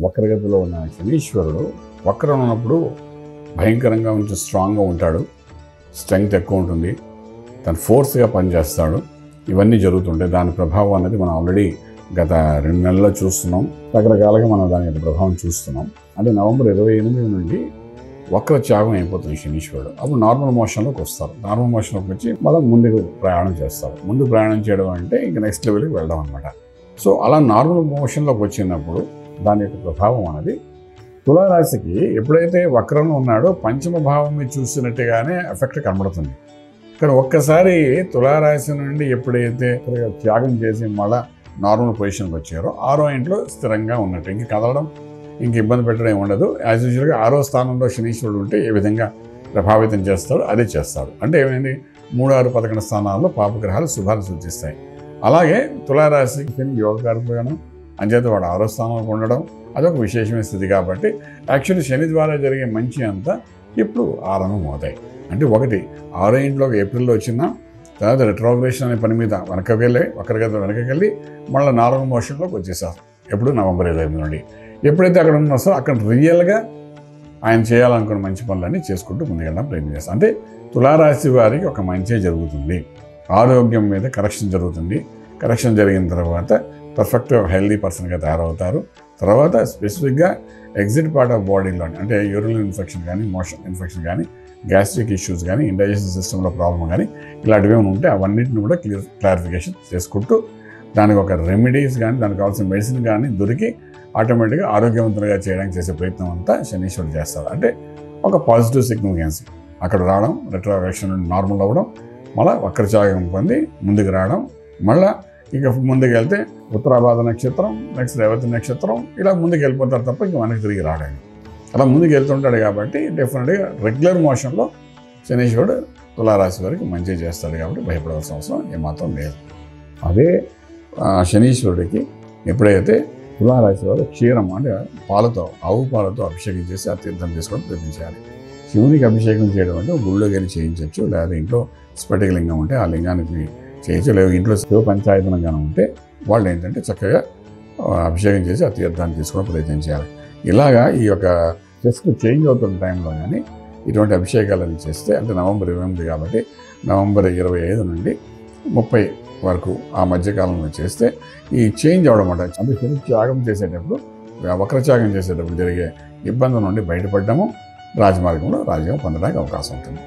వక్రగతిలో ఉన్న శనీశ్వరుడు వక్రం ఉన్నప్పుడు భయంకరంగా కొంచెం స్ట్రాంగ్గా ఉంటాడు, స్ట్రెంగ్త్ ఎక్కువ ఉంటుంది, తను ఫోర్స్గా పనిచేస్తాడు. ఇవన్నీ జరుగుతుంటాయి. దాని ప్రభావం అనేది మనం ఆల్రెడీ గత 2 నెలల్లో చూస్తున్నాం. రకరకాలుగా మనం దాని యొక్క ప్రభావం చూస్తున్నాం. అంటే నవంబర్ 28 నుండి వక్ర త్యాగం అయిపోతుంది శనీశ్వరుడు. అప్పుడు నార్మల్ మోషన్లోకి వస్తారు. నార్మల్ మోషన్లోకి వచ్చి మళ్ళీ ముందుకు ప్రయాణం చేస్తారు. ముందు ప్రయాణం చేయడం అంటే ఇంక నెక్స్ట్ లెవెల్కి వెళ్ళడం అనమాట. సో అలా నార్మల్ మోషన్లోకి వచ్చినప్పుడు దాని యొక్క ప్రభావం అనేది తులారాశికి ఎప్పుడైతే వక్రంలో ఉన్నాడో పంచమ భావం మీద చూసినట్టుగానే ఎఫెక్ట్ కనబడుతుంది. కానీ ఒక్కసారి తులారాశి నుండి ఎప్పుడైతే త్యాగం చేసి మళ్ళీ నార్మల్ పొజిషన్కి వచ్చారో 6వ ఇంట్లో స్థిరంగా ఉన్నట్టు, ఇంక కదలడం ఇంక ఇబ్బంది పెట్టడం ఏమి ఉండదు. యాజ్ యూజువల్గా 6వ స్థానంలో శనీశ్వరుడు ఉంటే ఏ విధంగా ప్రభావితం చేస్తాడో అదే చేస్తాడు. అంటే ఏమైంది, 3, 6, 11 స్థానాల్లో పాపగ్రహాలు శుభాలు సూచిస్తాయి. అలాగే తులారాశికి శని యోగకారకుడుగాను అంచేత వాడు 6వ స్థానంలో ఉండడం అదొక విశేషమైన స్థితి. కాబట్టి యాక్చువల్లీ శని ద్వారా జరిగే మంచి అంతా ఇప్పుడు ఆరంభమవుతాయి. అంటే ఒకటి 6వ ఇంట్లోకి ఏప్రిల్లో వచ్చినా, తర్వాత రెట్రోగ్రేషన్ అనే పని మీద వక్రగతి వెనకకెళ్ళి మళ్ళీ నార్మల్ మోషన్లోకి వచ్చేసారు. ఎప్పుడు నవంబర్ 28 నుండి ఎప్పుడైతే అక్కడ ఉన్నారో అక్కడ రియల్గా ఆయన చేయాలనుకున్న మంచి పనులన్నీ చేసుకుంటూ ముందుకెళ్ళడం ప్రయత్నం చేస్తారు. అంటే తులారాశి వారికి ఒక మంచి జరుగుతుంది. ఆరోగ్యం మీద కరెక్షన్ జరుగుతుంది. కరెక్షన్ జరిగిన తర్వాత పర్ఫెక్ట్ హెల్దీ పర్సన్గా తయారవుతారు. తర్వాత స్పెసిఫిక్గా ఎగ్జిట్ పార్ట్ ఆఫ్ బాడీలో అంటే యూరినరీ ఇన్ఫెక్షన్ కానీ, మోషన్ ఇన్ఫెక్షన్ కానీ, గ్యాస్ట్రిక్ ఇష్యూస్ కానీ, ఇండైజెషన్ సిస్టంలో ప్రాబ్లం కానీ ఇలాంటివి ఏమైనా ఉంటే అవన్నింటిని కూడా క్లారిఫికేషన్ చేసుకుంటూ దానికి ఒక రెమెడీస్ కానీ, దానికి కావాల్సిన మెడిసిన్ కానీ దొరికి ఆటోమేటిక్గా ఆరోగ్యవంతంగా చేయడానికి చేసే ప్రయత్నం అంతా శనీశ్వరుడు చేస్తారు. అంటే ఒక పాజిటివ్ సిగ్నిఫికెన్స్ అక్కడ రావడం, రెట్రోగ్రేషన్ నుండి నార్మల్ అవ్వడం, మళ్ళీ వక్రచాగం పొంది ముందుకు రావడం, మళ్ళీ ఇక ముందుకు వెళ్తే ఉత్తరాభాద్ర నక్షత్రం, నెక్స్ట్ రేవతి నక్షత్రం ఇలా ముందుకు వెళ్ళిపోతారు తప్ప ఇంక మనకి తిరిగి రావడానికి. అలా ముందుకు వెళ్తుంటాడు కాబట్టి డెఫినెట్గా రెగ్యులర్ మోషన్లో శనీశ్వరుడు తులారాశి వారికి మంచి చేస్తాడు. కాబట్టి భయపడవలసిన అవసరం ఏమాత్రం లేదు. అదే శనీశ్వరుడికి ఎప్పుడైతే తులారాశి వారు క్షీరం అంటే ఆవు పాలతో అభిషేకం చేసి ఆ తీర్థం చేసుకోవడం ప్రయత్నించాలి. శివునికి అభిషేకం చేయడం అంటే గుళ్ళోకి వెళ్ళి చేయించవచ్చు, లేదా ఇంట్లో స్ఫటికలింగం ఉంటే ఆ లింగానికి చేయొచ్చు, లేదా ఇంట్లో శివ పంచాయతనంగానే ఉంటే వాళ్ళు ఏంటంటే చక్కగా అభిషేకం చేసి ఆ తీర్థాన్ని తీసుకోవడం ప్రయత్నం చేయాలి. ఇలాగా ఈ యొక్క జస్ట్ చేంజ్ అవుతున్న టైంలో కానీ ఇటువంటి అభిషేకాలను చేస్తే, అంటే నవంబర్ 28 కాబట్టి నవంబర్ 25 నుండి 30 వరకు ఆ మధ్యకాలంలో చేస్తే ఈ చేంజ్ అవడం అంటే శని త్యాగం చేసేటప్పుడు, వక్రత్యాగం చేసేటప్పుడు జరిగే ఇబ్బందుల నుండి బయటపడ్డము రాజమార్గంలో రాజ్యం పొందడానికి అవకాశం ఉంటుంది.